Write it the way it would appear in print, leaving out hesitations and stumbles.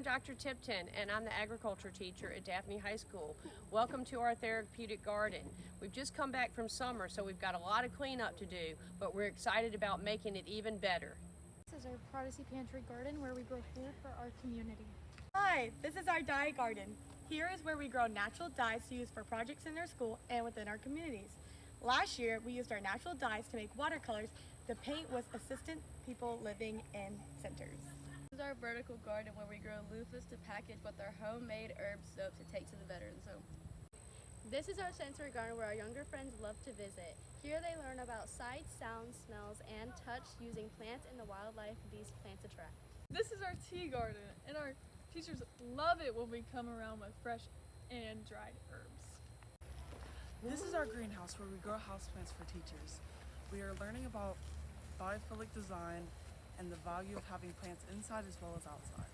I'm Dr. Tipton, and I'm the agriculture teacher at Daphne High School. Welcome to our therapeutic garden. We've just come back from summer, so we've got a lot of cleanup to do, but we're excited about making it even better. This is our Prodigy Pantry garden where we grow food for our community. Hi, this is our dye garden. Here is where we grow natural dyes to use for projects in our school and within our communities. Last year, we used our natural dyes to make watercolors to paint with assistant people living in centers. This is our vertical garden where we grow loofahs to package with our homemade herb soap to take to the veterans home. This is our sensory garden where our younger friends love to visit. Here they learn about sights, sounds, smells, and touch using plants and the wildlife these plants attract. This is our tea garden, and our teachers love it when we come around with fresh and dried herbs. This is our greenhouse where we grow houseplants for teachers. We are learning about biophilic design and the value of having plants inside as well as outside.